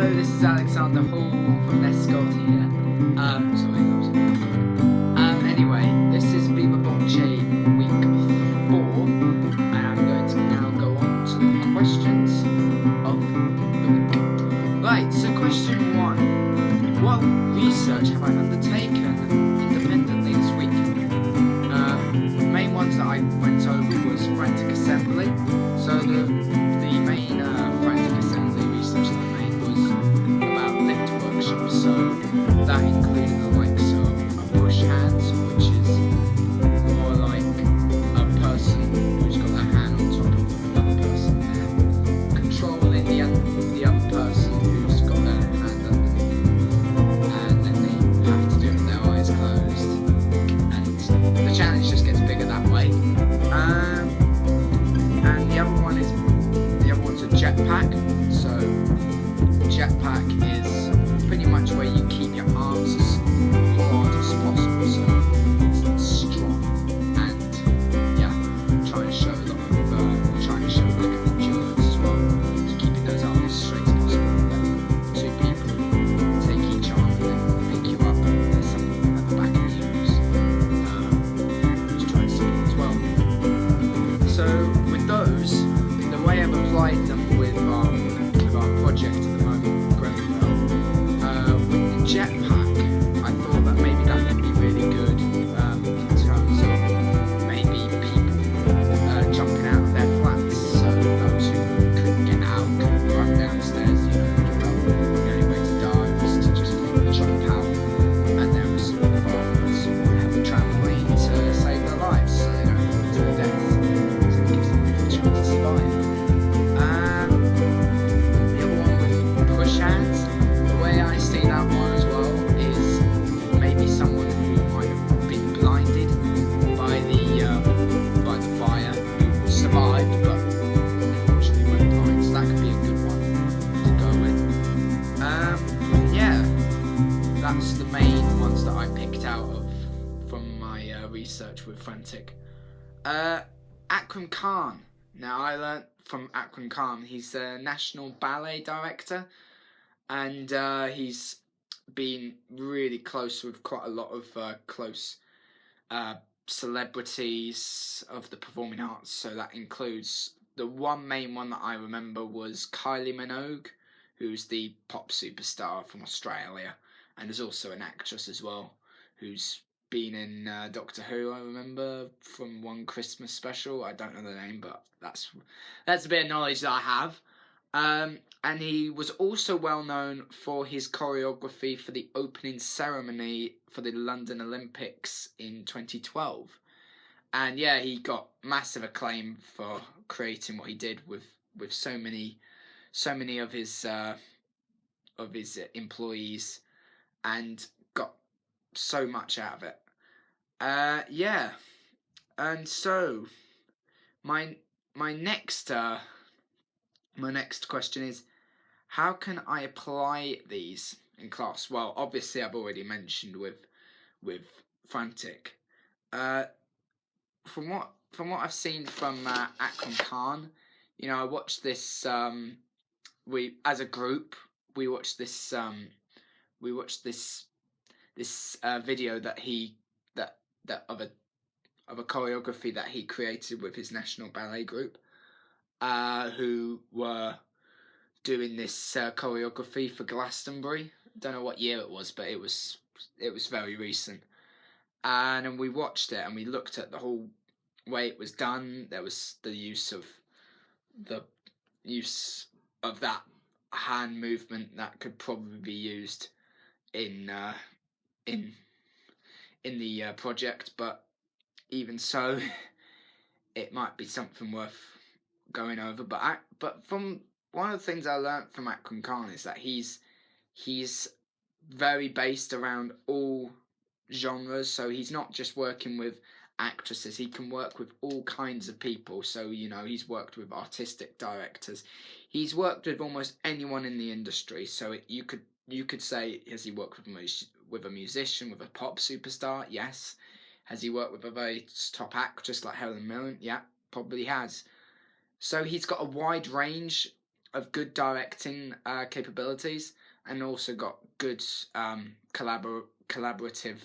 Hello, this is Alexander Hall from Lescott here. Sorry, that was anyway, this is Viva Voce week 4, and I'm going to now go on to the questions of the week. Right, so question 1. What research have I undertaken independently this week? The main ones that I went over was frantic assembly. So the main frantic assembly research that I made was about lift workshops. So that included the likes of push hands, which is more like a person who's got their hand on top of another person there, controlling the other person who's got their hand underneath, and then they have to do it with their eyes closed, and the challenge just gets bigger that way. And the other one's a jetpack. So jetpack is pretty much where you keep your arms as hard as possible, so it's strong, and trying to show like an endurance as well. So keeping those arms as straight as possible. Then 2 people take each arm and then pick you up. There's something at the back of the use. Just try to support as well. So with those, the way I've applied them with our project at the moment, Grenfell, with the jetpack, I thought that maybe that could be really good in terms of maybe people jumping out of their flats, so those who couldn't get out could run downstairs, the only way to die was to just jump out, and there was others who have a trampoline to save their lives, so they don't fall to their death, so it gives them a chance to survive. The other one with push hands, the way I see that one as well is maybe someone who might have been blinded by the fire who survived but unfortunately went blind, so that could be a good one to go with. That's the main ones that I picked out of from my research with Frantic. Akram Khan. Now, I learnt from Akram Khan, he's a national ballet director, and he's been really close with quite a lot of close celebrities of the performing arts. So that includes the main one that I remember was Kylie Minogue, who's the pop superstar from Australia, and is also an actress as well, who's been in Doctor Who, I remember, from one Christmas special. I don't know the name, but that's a bit of knowledge that I have. And he was also well known for his choreography for the opening ceremony for the London Olympics in 2012. And he got massive acclaim for creating what he did with so many of his employees, and got so much out of it. And so my next question is, how can I apply these in class? Well, obviously I've already mentioned with Frantic. From what I've seen from Akram Khan, I watched this. We as a group we watched this. This video that of a choreography that he created with his national ballet group, who were doing this choreography for Glastonbury. Don't know what year it was, but it was very recent. And we watched it and we looked at the whole way it was done. There was the use of that hand movement that could probably be used in the project, but even so, it might be something worth going over. But from one of the things I learnt from Akram Khan is that he's very based around all genres. So he's not just working with actresses; he can work with all kinds of people. So he's worked with artistic directors. He's worked with almost anyone in the industry. So you could say, has he worked with a musician, with a pop superstar? Yes. Has he worked with a very top actress like Helen Mirren? Yeah, probably has. So he's got a wide range good directing capabilities, and also got good collaborative.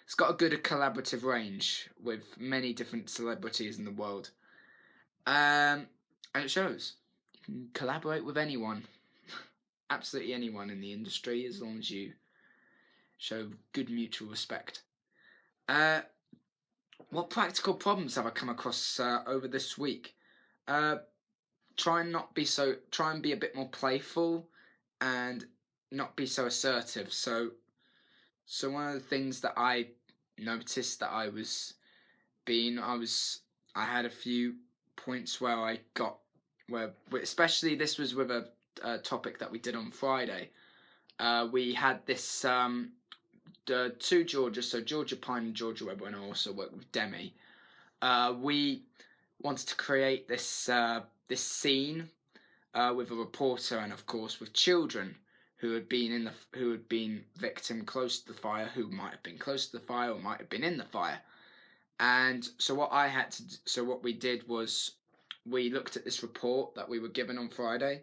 It's got a good collaborative range with many different celebrities in the world, and it shows you can collaborate with anyone, absolutely anyone in the industry, as long as you show good mutual respect. What practical problems have I come across over this week? Try and be a bit more playful and not be so assertive. So one of the things that I noticed that I had a few points where especially this was with a topic that we did on Friday. We had this the two Georgia, so Georgia Pine and Georgia Webber, and I also worked with Demi. We wanted to create this scene with a reporter, and of course with children who had been victim close to the fire, who might have been close to the fire or might have been in the fire. And so what we did was we looked at this report that we were given on Friday,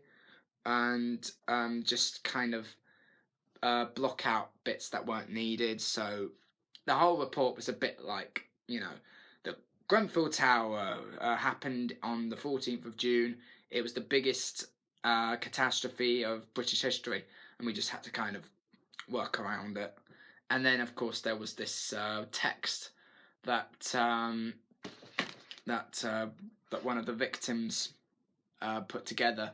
and just kind of block out bits that weren't needed. So the whole report was a bit like, the Grenfell Tower happened on the 14th of June. It was the biggest catastrophe of British history, and we just had to kind of work around it. And then, of course, there was this text that one of the victims put together.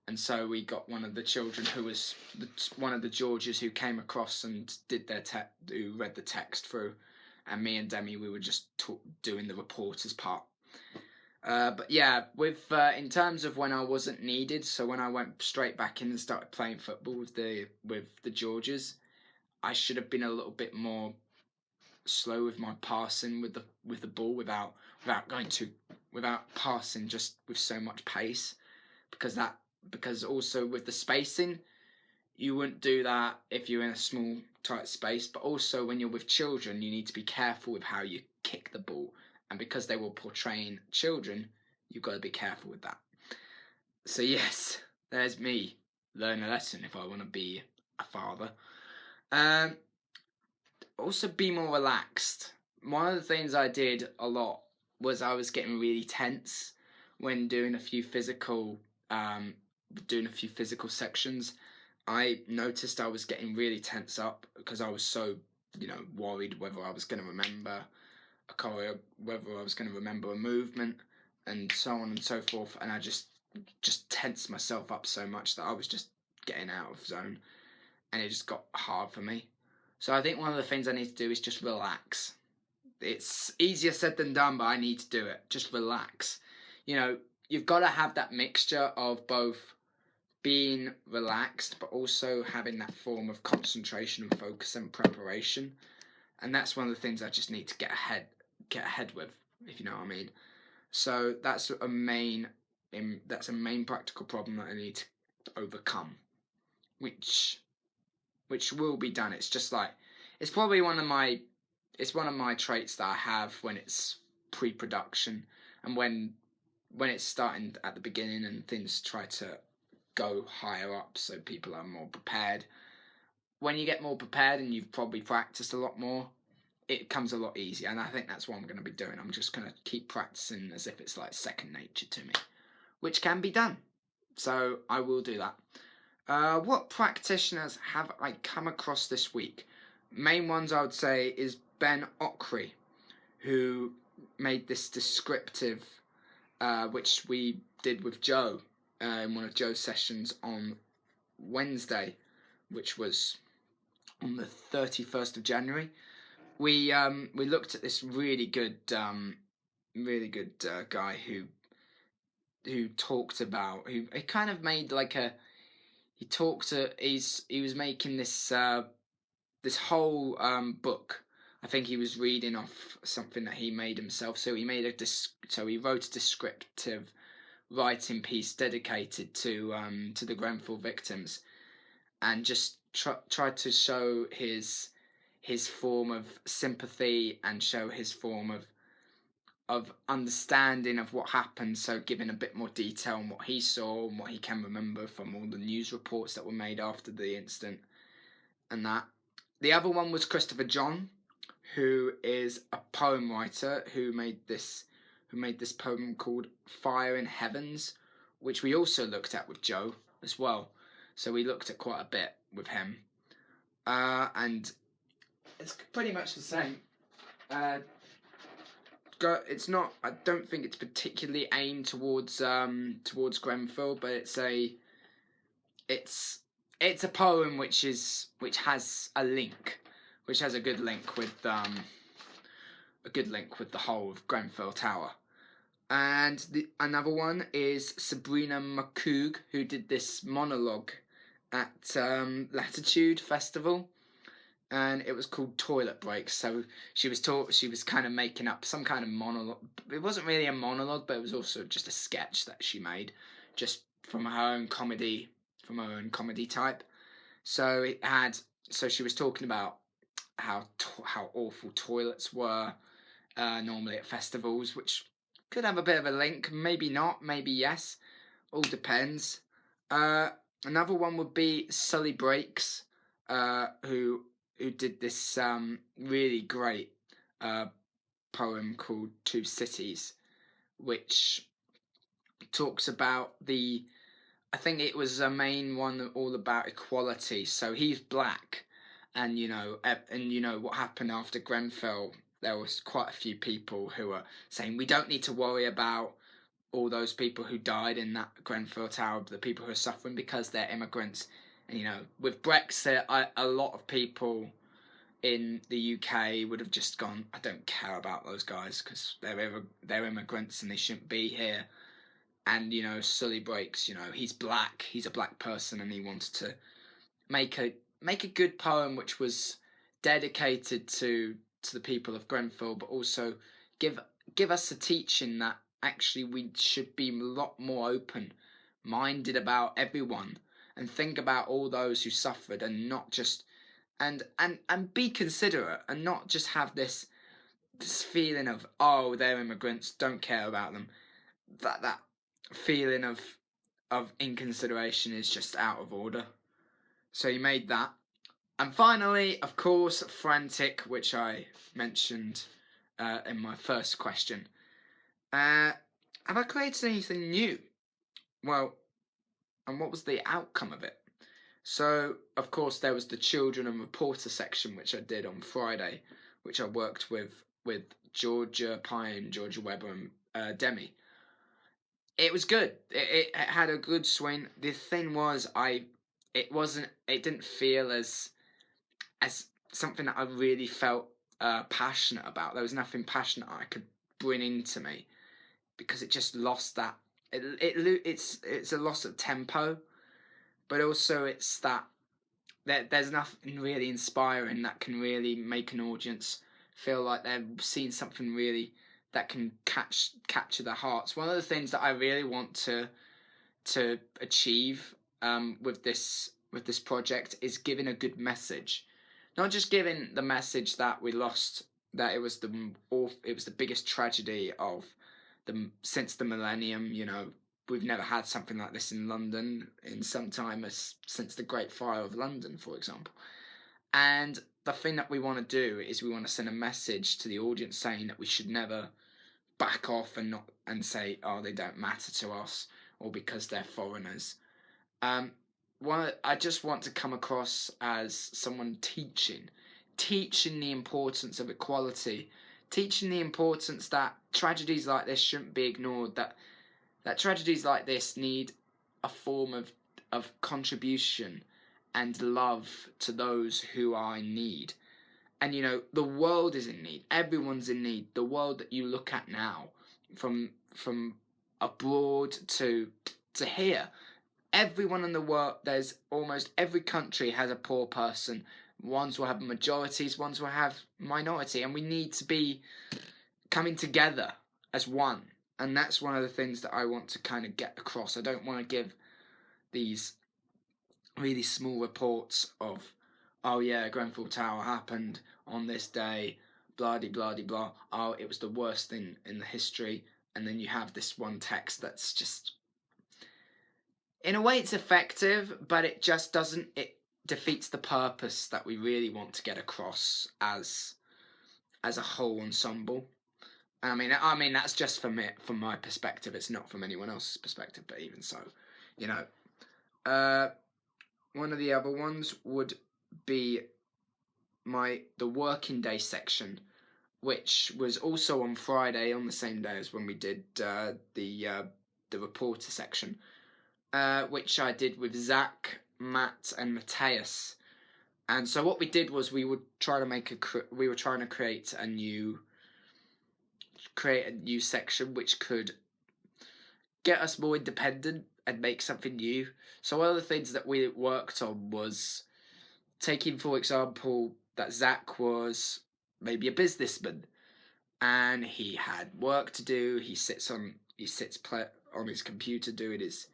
And so we got one of the children who was one of the Georges who came across and did who read the text through, and me and Demi, we were just doing the reporter's part. But yeah, with in terms of when I wasn't needed, so when I went straight back in and started playing football with the Georges, I should have been a little bit more slow with my passing with the ball without passing just with so much pace, because also with the spacing, you wouldn't do that if you're in a small tight space, but also when you're with children, you need to be careful with how you kick the ball, and because they were portraying children, you've got to be careful with that. So yes, there's me, learn a lesson if I want to be a father. Also be more relaxed. One of the things I did a lot was I was getting really tense when doing a few physical sections. I noticed I was getting really tense up because I was so, worried whether I was going to remember a choreo, whether I was going to remember a movement, and so on and so forth. And I just tensed myself up so much that I was just getting out of zone, and it just got hard for me. So I think one of the things I need to do is just relax. It's easier said than done, but I need to do it. Just relax. You've got to have that mixture of both being relaxed, but also having that form of concentration and focus and preparation. And that's one of the things I just need to get ahead with, if you know what I mean. So that's a main practical problem that I need to overcome, which will be done. It's just like, it's probably one of my traits that I have when it's pre-production, and when it's starting at the beginning and things try to go higher up so people are more prepared. When you get more prepared and you've probably practiced a lot more, it comes a lot easier, and I think that's what I'm going to be doing. I'm just going to keep practicing as if it's like second nature to me, which can be done. So I will do that. What practitioners have I come across this week? Main ones I would say is Ben Ockrey, who made this descriptive, which we did with Joe in one of Joe's sessions on Wednesday, which was on the 31st of January. We looked at this really good guy who talked about, who it kind of made like a, he was making this this whole book. I think he was reading off something that he made himself. So he wrote a descriptive writing piece dedicated to the Grenfell victims, and just tried to show his form of sympathy and show his form understanding of what happened, so giving a bit more detail on what he saw and what he can remember from all the news reports that were made after the incident and that. The other one was Christopher John, who is a poem writer who made this poem called Fire in Heavens, which we also looked at with Joe as well. So we looked at quite a bit with him. And it's pretty much the same. It's not. I don't think it's particularly aimed towards Grenfell, but it's a poem which has a link, which has a good link with the whole of Grenfell Tower. And another one is Sabrina McCoog, who did this monologue at Latitude Festival, and it was called Toilet Breaks. So she was kind of making up some kind of monologue. It wasn't really a monologue, but it was also just a sketch that she made, just from her own comedy type. So she was talking about how awful toilets were normally at festivals, which could have a bit of a link, maybe not, maybe yes, all depends. Another one would be Sully Breaks, who did this really great poem called Two Cities, which talks about I think it was a main one all about equality. So he's black, and what happened after Grenfell. There was quite a few people who were saying we don't need to worry about all those people who died in that Grenfell Tower, the people who are suffering because they're immigrants. And with Brexit, a lot of people in the UK would have just gone, I don't care about those guys because they're immigrants and they shouldn't be here. And Sully Breaks, he's black, he's a black person, and he wanted to make a good poem which was dedicated to the people of Grenfell, but also give us a teaching that actually we should be a lot more open-minded about everyone and think about all those who suffered, and not just and be considerate, and not just have this feeling of, oh, they're immigrants, don't care about them. That feeling of inconsideration is just out of order. So he made that. And finally, of course, Frantic, which I mentioned in my first question. Have I created anything new? Well, and what was the outcome of it? So, of course, there was the Children and Reporter section, which I did on Friday, which I worked with Georgia Pine, Georgia Webber, and Demi. It was good. It had a good swing. The thing was, it didn't feel as something that I really felt passionate about. There was nothing passionate I could bring into me, because it just lost that. It's a loss of tempo, but also it's that there's nothing really inspiring that can really make an audience feel like they're seeing something really that can capture their hearts. One of the things that I really want to achieve with this project is giving a good message. Not just giving the message that we lost, that it was the biggest tragedy of since the millennium. We've never had something like this in London in some time, since the Great Fire of London, for example. And the thing that we want to do is we want to send a message to the audience saying that we should never back off and say, oh, they don't matter to us, or because they're foreigners. I just want to come across as someone teaching the importance of equality, teaching the importance that tragedies like this shouldn't be ignored, that tragedies like this need a form of contribution and love to those who are in need. And the world is in need. Everyone's in need. The world that you look at now, from abroad to here, everyone in the world, there's almost every country has a poor person. Ones will have majorities, ones will have minority, and we need to be coming together as one. And that's one of the things that I want to kind of get across. I don't want to give these really small reports of, oh yeah, Grenfell Tower happened on this day, blah de blah de blah. Oh, it was the worst thing in the history, and then you have this one text that's just, in a way, it's effective, but it just doesn't. It defeats the purpose that we really want to get across as a whole ensemble. I mean that's just from my perspective. It's not from anyone else's perspective, but even so, you know. One of the other ones would be the working day section, which was also on Friday, on the same day as when we did the reporter section, which I did with Zach, Matt, and Matthias. And so what we did was we were trying to create a new section which could get us more independent and make something new. So one of the things that we worked on was taking, for example, that Zach was maybe a businessman and he had work to do. He sits on his computer doing his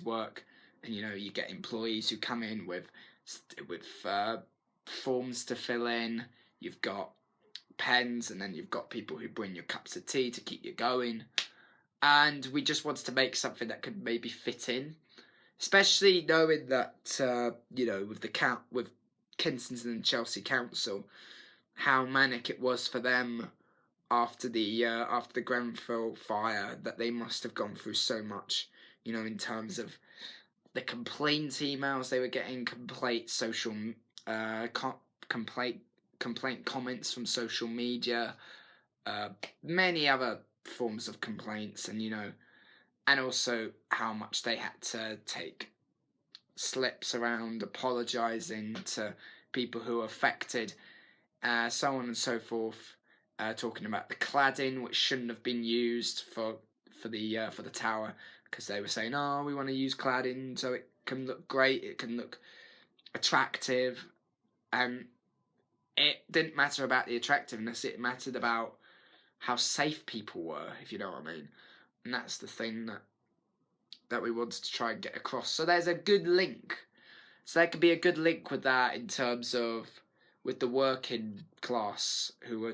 work, and you get employees who come in with forms to fill in. You've got pens, and then you've got people who bring your cups of tea to keep you going. And we just wanted to make something that could maybe fit in, especially knowing that with Kensington and Chelsea Council, how manic it was for them after the Grenfell fire, that they must have gone through so much, in terms of the complaint emails they were getting, complaint comments from social media, many other forms of complaints, and also how much they had to take slips around apologising to people who were affected, so on and so forth, talking about the cladding, which shouldn't have been used for the tower, because they were saying, oh, we want to use cladding so it can look great, it can look attractive, and it didn't matter about the attractiveness, it mattered about how safe people were, if you know what I mean. And that's the thing that we wanted to try and get across. So there's a good link. So there could be a good link with that, in terms of with the working class who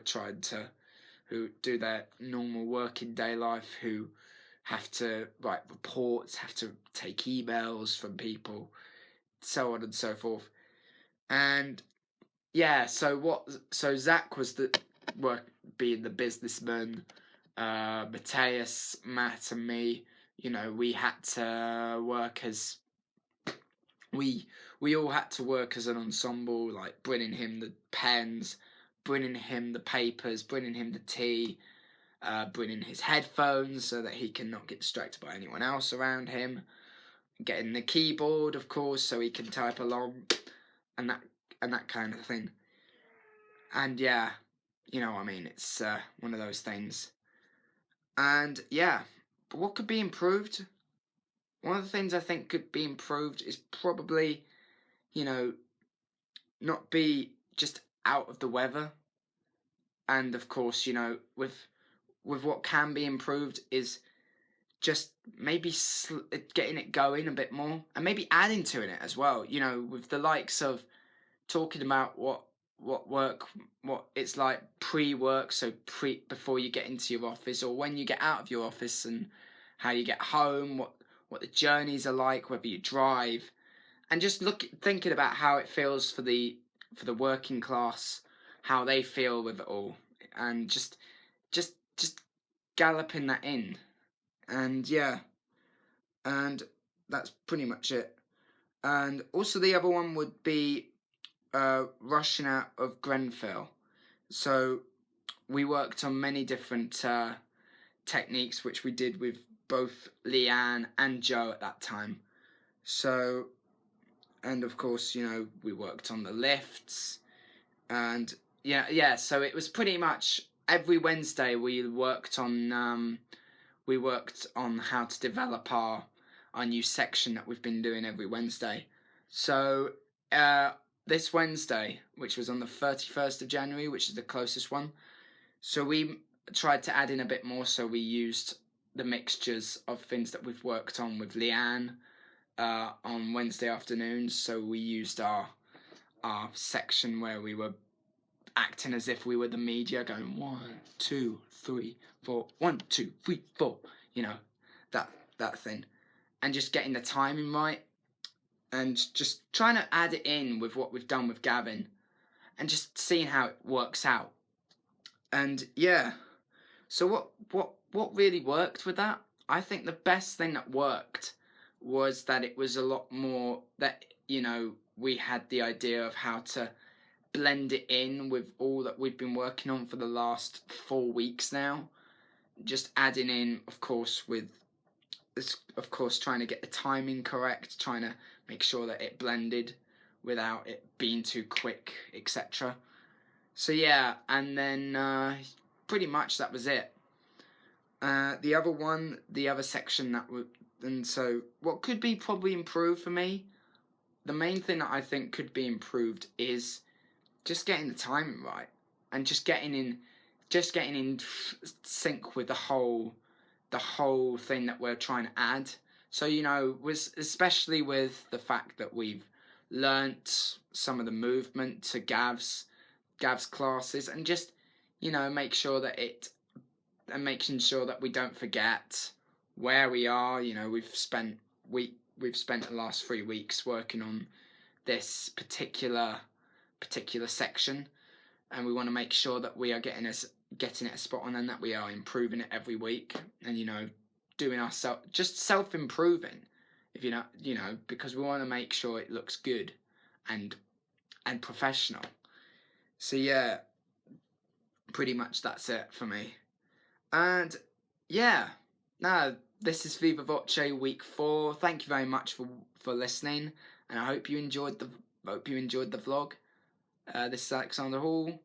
do their normal working day life, who have to write reports, have to take emails from people, so on and so forth. And yeah, so Zach was being the businessman, Matthias, Matt, and me. We had to work as we all had to work as an ensemble, like bringing him the pens, bringing him the papers, bringing him the tea, bringing his headphones so that he cannot get distracted by anyone else around him, getting the keyboard, of course, so he can type along, and that kind of thing. And yeah, it's one of those things. And yeah, but what could be improved? One of the things I think could be improved is probably, not be just out of the weather. And of course, with what can be improved is just maybe getting it going a bit more, and maybe adding to it as well. With the likes of talking about what it's like pre-work, so before you get into your office, or when you get out of your office, and how you get home, what the journeys are like, whether you drive, and just thinking about how it feels for the working class, how they feel with it all, and just galloping that in. And yeah, and that's pretty much it. And also the other one would be rushing out of Grenfell. So we worked on many different techniques, which we did with both Leanne and Joe at that time. So, and of course, we worked on the lifts, and so it was pretty much every Wednesday we worked on how to develop our new section that we've been doing every Wednesday. So this Wednesday, which was on the 31st of January, which is the closest one, so we tried to add in a bit more, so we used the mixtures of things that we've worked on with Leanne on Wednesday afternoons. So we used our section where we were acting as if we were the media, going 1, 2, 3, 4, 1, 2, 3, 4, you know, that thing, and just getting the timing right, and just trying to add it in with what we've done with Gavin, and just seeing how it works out. And yeah, so what really worked with that? I think the best thing that worked was that it was a lot more that, we had the idea of how to blend it in with all that we've been working on for the last 4 weeks now. Just adding in, of course, trying to get the timing correct, trying to make sure that it blended without it being too quick, etc. So yeah, and then pretty much that was it. The other section and so what could be probably improved for me, the main thing that I think could be improved is just getting the timing right, and just getting in sync with the whole thing that we're trying to add. So, especially with the fact that we've learnt some of the movement to Gav's classes, and just, making sure that we don't forget where we are. We've spent the last 3 weeks working on this particular section, and we want to make sure that we are getting it a spot on, and that we are improving it every week, and doing just self-improving, if because we want to make sure it looks good and professional. So yeah, pretty much that's it for me. And yeah, now this is Viva Voce week 4. Thank you very much for listening, and I hope you enjoyed the vlog. This is Alexander Hall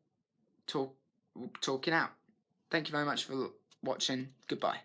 talking out. Thank you very much for watching. Goodbye.